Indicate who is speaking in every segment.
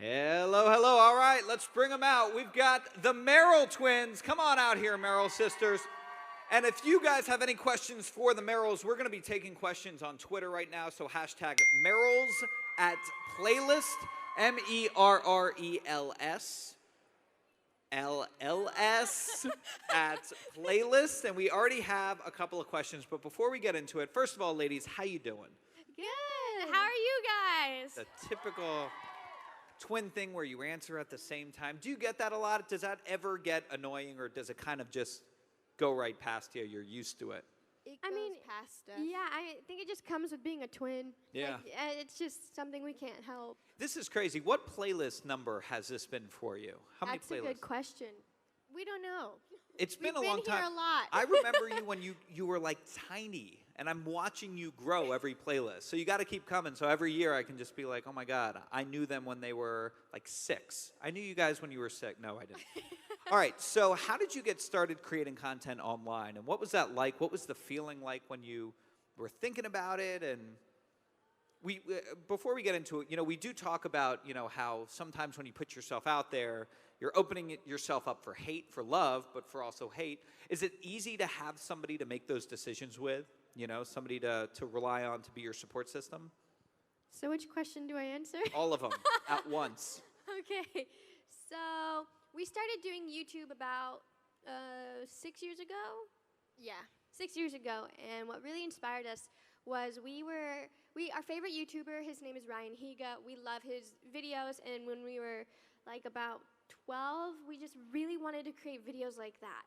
Speaker 1: Hello, hello. All right, let's bring them out. We've got the Merrell twins. Come on out here, Merrell sisters. And if you guys have any questions for the Merrells, we're going to be taking questions on Twitter right now. So hashtag Merrells at playlist, Merrels, LLS at playlist. And we already have a couple of questions. But before we get into it, first of all, ladies, how you doing?
Speaker 2: Good. How are you guys?
Speaker 1: The typical twin thing where you answer at the same time. Do you get that a lot? Does that ever get annoying, or does it kind of just go right past you? You're used to it.
Speaker 2: It goes past us. Yeah, I think it just comes with being a twin.
Speaker 1: Yeah.
Speaker 2: Like, it's just something we can't help.
Speaker 1: This is crazy. What playlist number has this been for you? How many playlists?
Speaker 2: That's a good question. We don't know.
Speaker 1: It's been a long time.
Speaker 2: We've been here a lot.
Speaker 1: I remember you when you were like tiny, and I'm watching you grow every playlist. So you got to keep coming. So every year I can just be like, oh my God, I knew them when they were like 6. I knew you guys when you were 6. No, I didn't. All right, so how did you get started creating content online? And what was that like? What was the feeling like when you were thinking about it? And before we get into it, we do talk about, how sometimes when you put yourself out there, you're opening yourself up for hate, for love, but for also hate. Is it easy to have somebody to make those decisions with? Somebody to rely on to be your support system?
Speaker 2: So which question do I answer?
Speaker 1: All of them at once.
Speaker 2: Okay. So we started doing YouTube about 6 years ago. Yeah, 6 years ago. And what really inspired us was our favorite YouTuber, his name is Ryan Higa. We love his videos. And when we were like about 12, we just really wanted to create videos like that.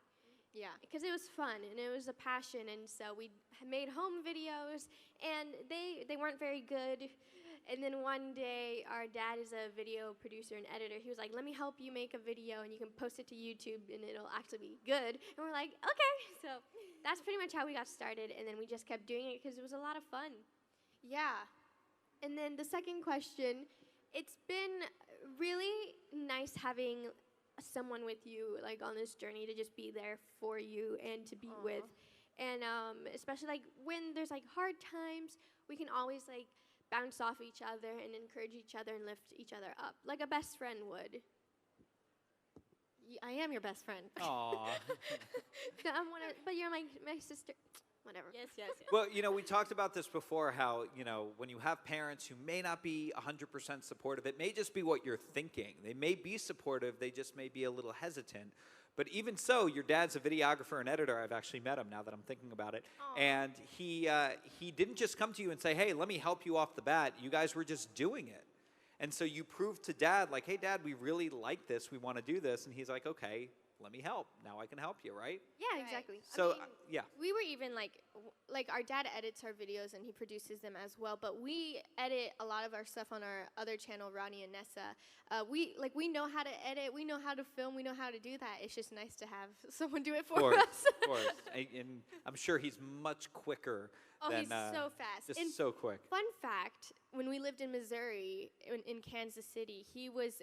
Speaker 2: Yeah, because it was fun and it was a passion, and so we made home videos, and they weren't very good. And then one day, our dad is a video producer and editor. He was like, "Let me help you make a video, and you can post it to YouTube, and it'll actually be good." And we're like, "Okay." So that's pretty much how we got started, and then we just kept doing it because it was a lot of fun. Yeah. And then the second question, it's been really nice having someone with you like on this journey to just be there for you and to be with, and especially like when there's like hard times, we can always like bounce off each other and encourage each other and lift each other up like a best friend would. I am your best friend.
Speaker 1: Aww.
Speaker 2: But you're my sister. Whatever. Yes.
Speaker 1: Well, we talked about this before, how, when you have parents who may not be 100% supportive, it may just be what you're thinking. They may be supportive, they just may be a little hesitant. But even so, your dad's a videographer and editor. I've actually met him now that I'm thinking about it. Aww. And he didn't just come to you and say, hey, let me help you off the bat. You guys were just doing it. And so you proved to Dad, like, hey, Dad, we really like this. We want to do this. And he's like, okay, let me help. Now I can help you, right?
Speaker 2: Yeah, exactly.
Speaker 1: So,
Speaker 2: yeah. We were even like our dad edits our videos and he produces them as well, but we edit a lot of our stuff on our other channel, Ronnie and Nessa. We know how to edit, we know how to film, we know how to do that. It's just nice to have someone do it for us.
Speaker 1: Of course. And I'm sure he's much quicker than,
Speaker 2: he's so fast.
Speaker 1: Just so quick.
Speaker 2: Fun fact, when we lived in Missouri, in Kansas City, he was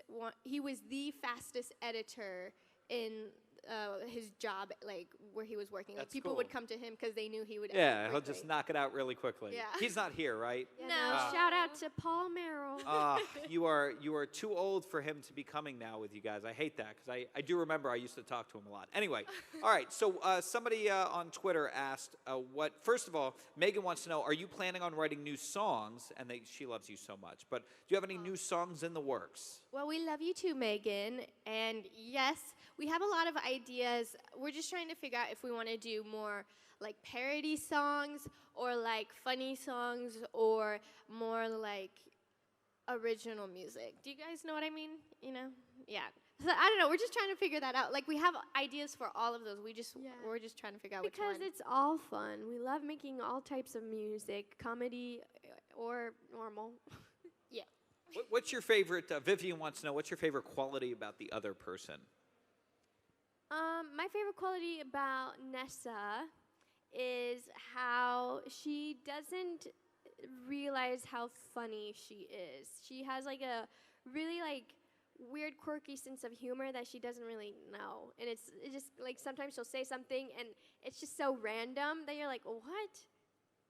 Speaker 2: the fastest editor in his job, like where he was working. Like, people would come to him because they knew he would.
Speaker 1: Yeah, he'll just knock it out really quickly. Yeah. He's not here, right?
Speaker 2: No. Shout out to Paul Merrell.
Speaker 1: You are too old for him to be coming now with you guys. I hate that because I do remember I used to talk to him a lot. Anyway, all right. So somebody on Twitter asked, first of all, Megan wants to know, are you planning on writing new songs? And she loves you so much. But do you have any new songs in the works?
Speaker 2: Well, we love you too, Megan. And yes, we have a lot of ideas. We're just trying to figure out if we want to do more like parody songs or like funny songs or more like original music. Do you guys know what I mean? Yeah. So I don't know. We're just trying to figure that out. Like, we have ideas for all of those. We're just trying to figure out which one. Because it's all fun. We love making all types of music, comedy or normal. Yeah.
Speaker 1: What's your favorite? Vivian wants to know, what's your favorite quality about the other person?
Speaker 2: My favorite quality about Nessa is how she doesn't realize how funny she is. She has like a really like weird, quirky sense of humor that she doesn't really know. And it's just like sometimes she'll say something and it's just so random that you're like, what?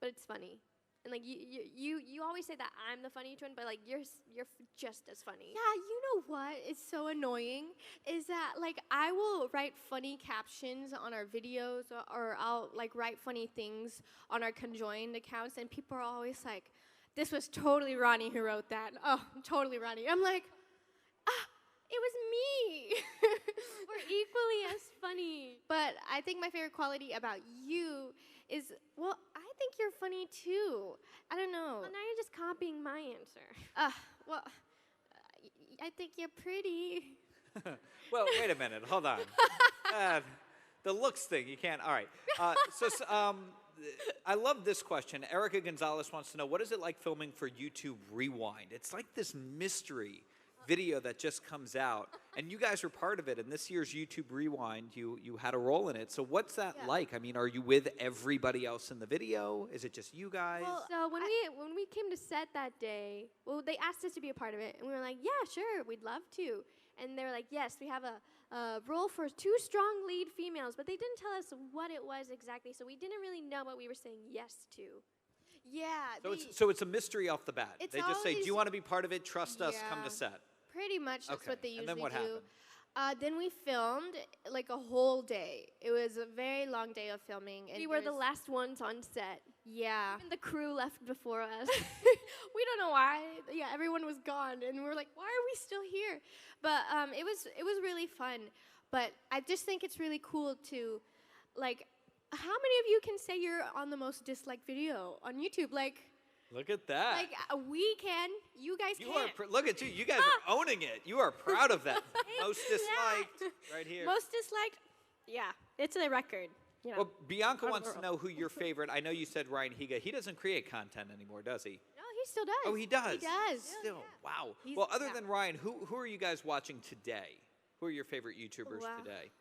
Speaker 2: But it's funny. And like you always say that I'm the funny twin, but like you're just as funny.
Speaker 3: Yeah, you know what is so annoying is that like I will write funny captions on our videos or I'll like write funny things on our conjoined accounts, and people are always like, "This was totally Ronnie who wrote that." Oh, totally Ronnie. I'm like, it was me.
Speaker 2: We're equally as funny.
Speaker 3: But I think my favorite quality about you is, well, I think you're funny too. I don't know.
Speaker 2: Well, now you're just copying my answer.
Speaker 3: Well, I think you're pretty.
Speaker 1: Well, wait a minute. Hold on. The looks thing, you can't. All right. I love this question. Erica Gonzalez wants to know, what is it like filming for YouTube Rewind? It's like this mystery video that just comes out, and you guys are part of it. And this year's YouTube Rewind, you had a role in it. So what's that like? I mean, are you with everybody else in the video? Is it just you guys?
Speaker 2: Well, so when we came to set that day, well, they asked us to be a part of it, and we were like, yeah, sure, we'd love to. And they were like, yes, we have a role for 2 strong lead females, but they didn't tell us what it was exactly, so we didn't really know what we were saying yes to.
Speaker 3: Yeah.
Speaker 1: So it's a mystery off the bat.
Speaker 3: It's
Speaker 1: They just say, do you
Speaker 3: always-
Speaker 1: want to be part of it? Trust us, come to set.
Speaker 3: Pretty much that's what they usually
Speaker 1: And then what
Speaker 3: do.
Speaker 1: happened?
Speaker 3: Then we filmed like a whole day. It was a very long day of filming. And
Speaker 2: We were
Speaker 3: it
Speaker 2: the
Speaker 3: was-
Speaker 2: last ones on set.
Speaker 3: Yeah.
Speaker 2: Even the crew left before us.
Speaker 3: We don't know why. Yeah, everyone was gone, and we were like, why are we still here? But it was really fun. But I just think it's really cool to, like, how many of you can say you're on the most disliked video on YouTube?
Speaker 1: Look at that.
Speaker 3: We can. You guys
Speaker 1: You
Speaker 3: can't.
Speaker 1: are look at you. You guys are owning it. You are proud of that. Most disliked, right here.
Speaker 3: Most disliked. Yeah, it's a record. You know.
Speaker 1: Well, Bianca wants to
Speaker 3: world.
Speaker 1: know who your favorite. I know you said Ryan Higa. He doesn't create content anymore, does he?
Speaker 3: No, he still does.
Speaker 1: Oh, he does.
Speaker 3: He does.
Speaker 1: Still, wow.
Speaker 3: He's-
Speaker 1: Well, other
Speaker 3: yeah.
Speaker 1: than Ryan, who are you guys watching today? Who are your favorite YouTubers
Speaker 3: Wow.
Speaker 1: today?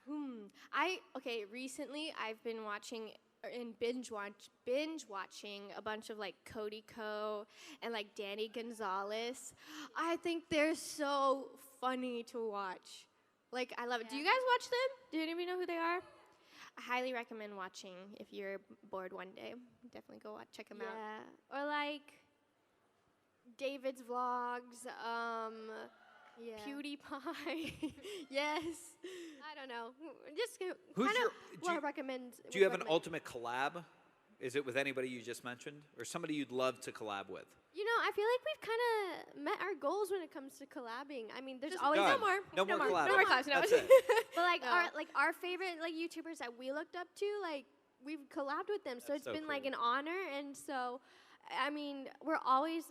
Speaker 3: Recently I've been watching and binge watching a bunch of like Cody Co and like Danny Gonzalez. I think they're so funny to watch. Like, I love it. Do you guys watch them? Do any of you know who they are? I highly recommend watching if you're bored one day. Definitely go check them out.
Speaker 2: Yeah. Or like David's vlogs, PewDiePie.
Speaker 3: Yes.
Speaker 2: I don't know. Just
Speaker 1: Who's
Speaker 2: kind
Speaker 1: your-
Speaker 2: of
Speaker 1: do you-
Speaker 2: recommend.
Speaker 1: Do you have an ultimate collab? Is it with anybody you just mentioned, or somebody you'd love to collab with?
Speaker 2: You know, I feel like we've kind of met our goals when it comes to collabing. I mean, there's
Speaker 3: Just
Speaker 2: always
Speaker 1: Done. No more collabing.
Speaker 3: No more collabs. No.
Speaker 1: That's it.
Speaker 2: but like
Speaker 3: No.
Speaker 2: our favorite like YouTubers that we looked up to, like we've collabed with them. So
Speaker 1: That's
Speaker 2: it's
Speaker 1: so
Speaker 2: been like
Speaker 1: cool.
Speaker 2: an honor, and so I mean, we're always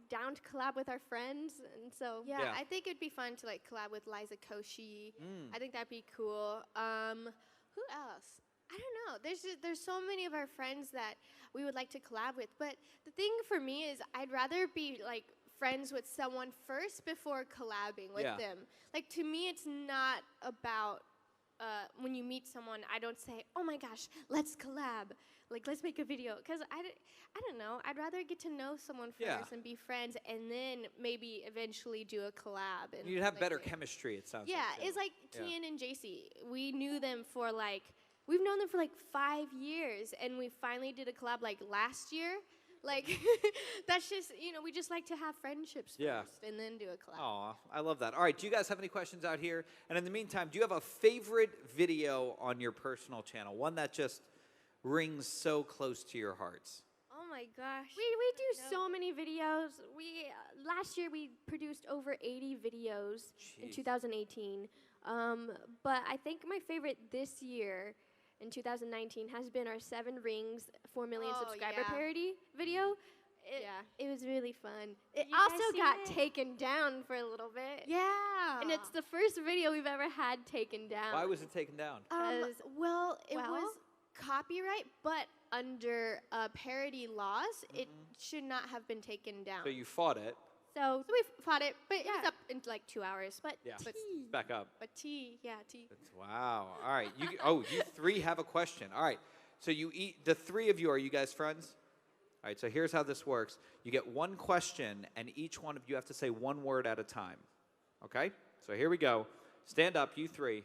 Speaker 2: down to collab with our friends, and so
Speaker 3: Yeah,
Speaker 1: Yeah.
Speaker 3: I think it'd be fun to like collab with Liza Koshy.
Speaker 1: Mm.
Speaker 3: I think that'd be cool. Who else? I don't know. There's so many of our friends that we would like to collab with. But the thing for me is, I'd rather be like friends with someone first before collabing with
Speaker 1: Yeah.
Speaker 3: them. Like, to me, it's not about when you meet someone. I don't say, "Oh my gosh, let's collab." Like, let's make a video. Because I don't know. I'd rather get to know someone first
Speaker 1: Yeah.
Speaker 3: and be friends, and then maybe eventually do a collab. And
Speaker 1: You'd have
Speaker 3: like
Speaker 1: better
Speaker 3: it.
Speaker 1: chemistry, it sounds
Speaker 3: Yeah,
Speaker 1: like. too.
Speaker 3: it's like
Speaker 1: Yeah.
Speaker 3: Kian and JC. We knew them for like, we've known them for like 5 years, and we finally did a collab like last year. Like, that's just, we just like to have friendships
Speaker 1: Yeah.
Speaker 3: first and then do a collab.
Speaker 1: Aw, I love that. All right, do you guys have any questions out here? And in the meantime, do you have a favorite video on your personal channel? One that just rings so close to your hearts?
Speaker 3: Oh my gosh.
Speaker 2: we do so many videos. We last year we produced over 80 videos in
Speaker 1: Jeez.
Speaker 2: 2018. But I think my favorite this year in 2019 has been our 7 Rings 4 million
Speaker 3: Oh,
Speaker 2: subscriber
Speaker 3: yeah.
Speaker 2: parody video.
Speaker 3: Yeah.
Speaker 2: It was really fun. It
Speaker 3: you guys
Speaker 2: also
Speaker 3: seen
Speaker 2: got
Speaker 3: it?
Speaker 2: taken down for a little bit.
Speaker 3: Yeah.
Speaker 2: And it's the first video we've ever had taken down.
Speaker 1: Why was it taken down?
Speaker 3: Well, it
Speaker 2: Well-
Speaker 3: was copyright, but under parody laws, it should not have been taken down.
Speaker 1: So you fought it.
Speaker 2: So
Speaker 3: So we fought it, but it
Speaker 2: Yeah.
Speaker 3: was up in like 2 hours. But
Speaker 1: Yeah.
Speaker 3: but,
Speaker 1: It's back up.
Speaker 3: but tea.
Speaker 1: Wow. All right. You 3 have a question. All right. So the 3 of you, are you guys friends? All right. So here's how this works. You get 1 question, and each one of you have to say 1 word at a time. Okay? So here we go. Stand up, you 3.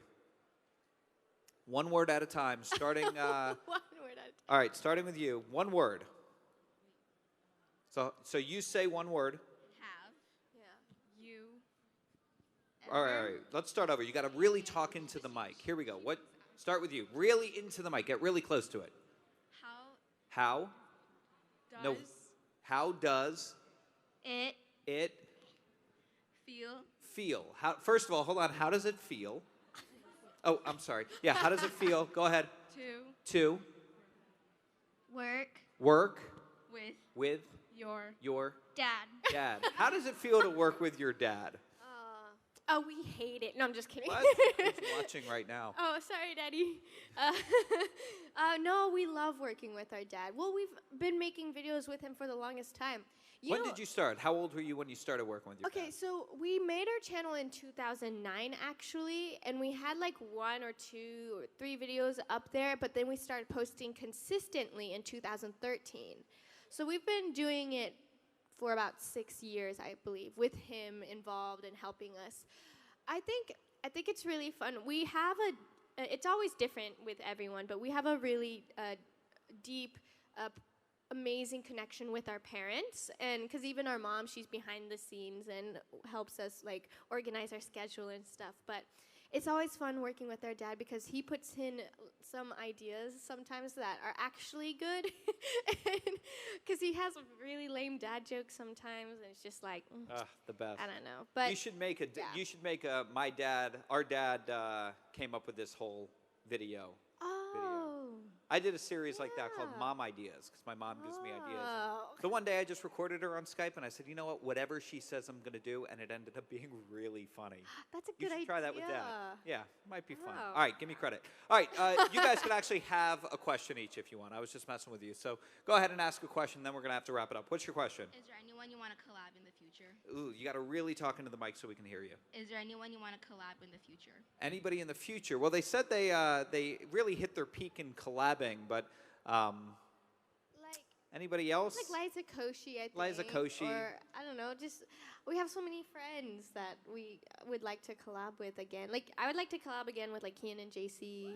Speaker 1: 1 word at a time, starting.
Speaker 3: 1 word at a time.
Speaker 1: All right, starting with you. 1 word. So you say one word.
Speaker 4: Have.
Speaker 3: Yeah.
Speaker 4: You.
Speaker 1: All right. Let's start over. You got to really talk into the mic. Here we go. Start with you. Really into the mic. Get really close to it.
Speaker 4: How.
Speaker 1: How? No. How does
Speaker 4: It.
Speaker 1: it
Speaker 4: Feel.
Speaker 1: First of all, hold on. How does it feel? Oh, I'm sorry. Yeah. How does it feel? Go ahead. To work with your
Speaker 4: Dad.
Speaker 1: How does it feel to work with your dad?
Speaker 3: Oh, we hate it. No, I'm just kidding.
Speaker 1: What? He's watching right now.
Speaker 3: Oh, sorry, Daddy. No, we love working with our dad. Well, we've been making videos with him for the longest time.
Speaker 1: When did you start? How old were you when you started working with your dad?
Speaker 3: Okay, so we made our channel in 2009, actually, and we had like 1 or 2 or 3 videos up there, but then we started posting consistently in 2013. So we've been doing it for about 6 years, I believe, with him involved and helping us. I think it's really fun. We have it's always different with everyone, but we have a really deep, amazing connection with our parents, and because even our mom, she's behind the scenes and helps us like organize our schedule and stuff. But it's always fun working with our dad because he puts in some ideas sometimes that are actually good, because he has really lame dad jokes sometimes, and it's just like
Speaker 1: the best.
Speaker 3: I don't know. But
Speaker 1: you should make our dad came up with this whole video. I did a series like that called Mom Ideas, because my mom gives me ideas. So one day I just recorded her on Skype, and I said, you know what, whatever she says I'm going to do, and it ended up being really funny.
Speaker 3: That's a
Speaker 1: You
Speaker 3: good idea.
Speaker 1: should try that with Dad. Yeah, might be fun. All right, give me credit. All right, you guys can actually have a question each if you want. I was just messing with you. So go ahead and ask a question, then we're going to have to wrap it up. What's your question?
Speaker 4: Is there anyone you want to collab in the future?
Speaker 1: Ooh, you got to really talk into the mic so we can hear you.
Speaker 4: Is there anyone you want to collab in the future?
Speaker 1: Anybody in the future? Well, they said they really hit their peak in collabing, but
Speaker 3: Like
Speaker 1: anybody else?
Speaker 3: like Liza Koshy, I think.
Speaker 1: Liza Koshy.
Speaker 3: Or I don't know, just we have so many friends that we would like to collab with again. Like I would like to collab again with like Kian and JC.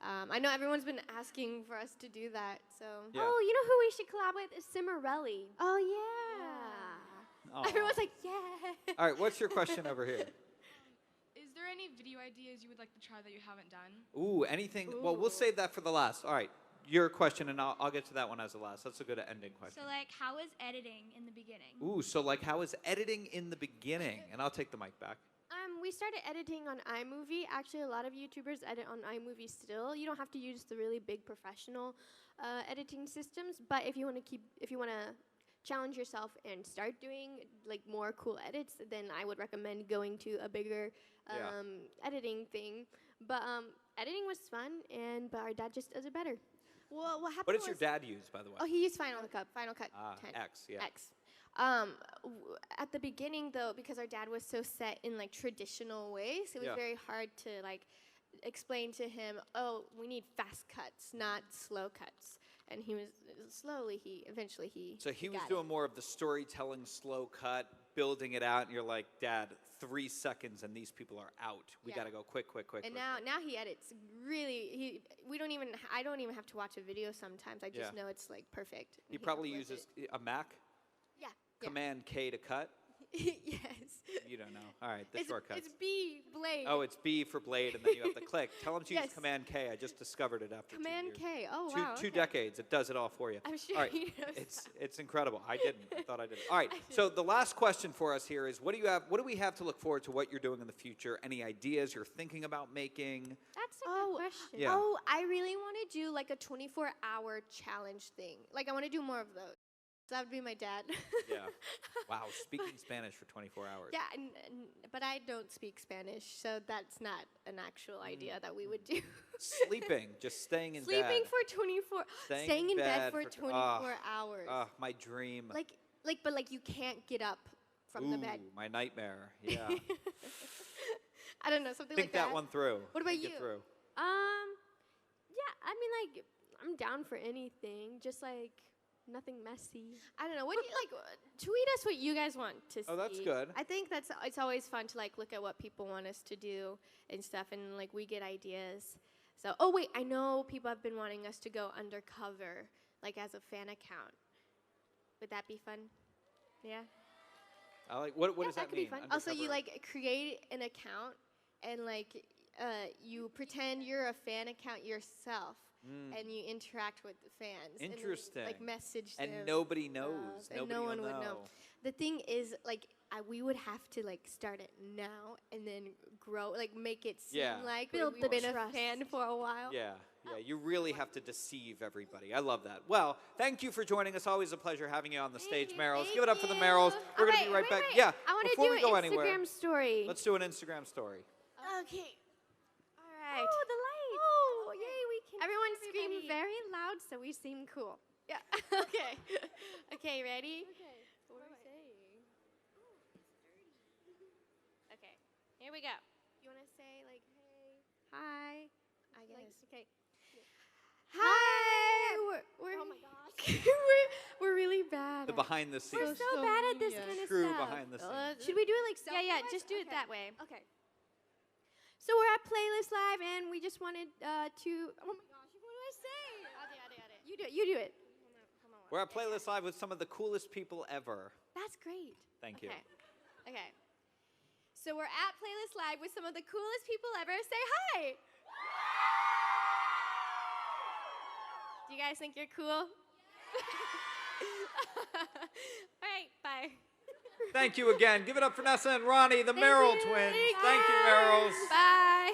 Speaker 3: I know everyone's been asking for us to do that, so.
Speaker 1: Yeah.
Speaker 2: Oh, you know who we should collab with is Cimorelli.
Speaker 3: Oh yeah.
Speaker 1: Aw.
Speaker 3: Everyone's like, yeah.
Speaker 1: All right, what's your question over here?
Speaker 5: Is there any video ideas you would like to try that you haven't done?
Speaker 1: Ooh, anything? Well, we'll save that for the last. All right, your question, and I'll get to that one as the last. That's a good ending question.
Speaker 6: So, like, how was editing in the beginning?
Speaker 1: Ooh, so like how is editing in the beginning? And I'll take the mic back.
Speaker 2: We started editing on iMovie. Actually, a lot of YouTubers edit on iMovie still. You don't have to use the really big professional editing systems, but if you want to challenge yourself and start doing like more cool edits, then I would recommend going to a bigger editing thing. But editing was fun, but our dad just does it better. Well, what happened?
Speaker 1: What does your dad use, by the way?
Speaker 2: Oh, he used Final Cut 10.
Speaker 1: X, yeah.
Speaker 2: X. At the beginning, though, because our dad was so set in like traditional ways, it was very hard to like explain to him, oh, we need fast cuts, not slow cuts. And he was eventually he.
Speaker 1: So he was
Speaker 2: got
Speaker 1: doing
Speaker 2: it.
Speaker 1: more of the storytelling, slow cut, building it out, and you're like, Dad, 3 seconds, and these people are out. We got to go quick.
Speaker 2: And now he edits really. I don't even have to watch a video sometimes. I just know it's like perfect.
Speaker 1: He probably uses a Mac.
Speaker 2: Yeah.
Speaker 1: Command K to cut.
Speaker 2: Yes.
Speaker 1: You don't know. All right, the shortcuts.
Speaker 2: It's B, Blade.
Speaker 1: Oh, it's B for Blade, and then you have to click. Tell him to use
Speaker 2: Yes.
Speaker 1: Command K. I just discovered it after
Speaker 2: Command
Speaker 1: 2 years.
Speaker 2: K. Oh, wow.
Speaker 1: Two
Speaker 2: okay.
Speaker 1: decades. It does it all for you.
Speaker 2: I'm sure
Speaker 1: all right.
Speaker 2: he knows
Speaker 1: It's incredible. I didn't. I thought I did. All right. So the last question for us here is, what do we have to look forward to what you're doing in the future? Any ideas you're thinking about making?
Speaker 2: That's a good question.
Speaker 1: Yeah.
Speaker 2: Oh, I really want to do like a 24-hour challenge thing. Like I want to do more of those. So that would be my dad.
Speaker 1: Yeah. Wow. Speaking Spanish for 24 hours.
Speaker 2: Yeah, but I don't speak Spanish, so that's not an actual idea that we would do.
Speaker 1: Sleeping, just staying in bed.
Speaker 2: Sleeping for 24. Staying in bed for 24 hours.
Speaker 1: My dream.
Speaker 2: But you can't get up from the bed.
Speaker 1: My nightmare. Yeah.
Speaker 2: I don't know, something
Speaker 1: Think
Speaker 2: like that.
Speaker 1: that one through.
Speaker 2: What about
Speaker 1: Think
Speaker 2: you?
Speaker 1: it through.
Speaker 2: Yeah, I mean, like, I'm down for anything, just like nothing messy.
Speaker 3: I don't know. What do you like? Tweet us what you guys want to see.
Speaker 1: Oh, that's good.
Speaker 3: I think it's always fun to like look at what people want us to do and stuff, and like we get ideas. So, oh wait, I know people have been wanting us to go undercover, like as a fan account. Would that be fun? Yeah.
Speaker 1: I like. What does that
Speaker 2: could be
Speaker 1: mean?
Speaker 2: fun.
Speaker 3: Also, you
Speaker 1: Undercover.
Speaker 3: like create an account and like you pretend you're a fan account yourself, and you interact with the fans.
Speaker 1: Interesting.
Speaker 3: And, like message them.
Speaker 1: And nobody knows.
Speaker 3: love, and
Speaker 1: Nobody
Speaker 3: no
Speaker 1: will
Speaker 3: one would know. The thing is, like, we would have to like start it now and then grow, like make it seem
Speaker 1: Yeah.
Speaker 3: like
Speaker 2: Build
Speaker 3: we've
Speaker 2: the
Speaker 3: been a
Speaker 2: trust.
Speaker 3: fan for a while.
Speaker 1: Yeah, yeah. You really have to deceive everybody. I love that. Well, thank you for joining us. Always a pleasure having you on the stage, Merrell. Let's give it up for the Merrells. We're gonna be right back. Yeah.
Speaker 2: I want to
Speaker 1: before
Speaker 2: do
Speaker 1: we
Speaker 2: an
Speaker 1: go
Speaker 2: Instagram
Speaker 1: anywhere,
Speaker 2: story.
Speaker 1: let's do an Instagram story.
Speaker 3: Okay. All right.
Speaker 2: Oh, the lights.
Speaker 3: Oh, yay, we can.
Speaker 2: Everyone
Speaker 3: see
Speaker 2: scream
Speaker 3: everybody.
Speaker 2: very loud so we seem cool.
Speaker 3: Yeah. Okay. Okay, ready?
Speaker 2: Okay.
Speaker 3: What are we saying? Okay. Here we go.
Speaker 2: You want to say like, hey, hi?
Speaker 3: I guess.
Speaker 2: Like, okay. Hi. We're,
Speaker 3: Oh my gosh.
Speaker 2: we're really bad.
Speaker 1: The behind the scenes.
Speaker 2: We're so bad at this kind of
Speaker 1: True
Speaker 2: stuff.
Speaker 1: behind the scenes.
Speaker 2: Should we do it like
Speaker 3: Yeah, yeah.
Speaker 2: self-wise?
Speaker 3: Just do it
Speaker 2: Okay.
Speaker 3: that way.
Speaker 2: Okay. So we're at Playlist Live, and we just wanted to. Oh my gosh! What do I say?
Speaker 3: I'll do it.
Speaker 2: You do it. You do it.
Speaker 3: Come on.
Speaker 1: We're at Playlist Live with some of the coolest people ever.
Speaker 2: That's great.
Speaker 1: Thank you.
Speaker 3: Okay. Okay. So we're at Playlist Live with some of the coolest people ever. Say hi. Do you guys think you're cool? All right. Bye.
Speaker 1: Thank you again. Give it up for Nessa and Ronnie, the Merrell twins. Thank you, Merrells.
Speaker 2: Bye.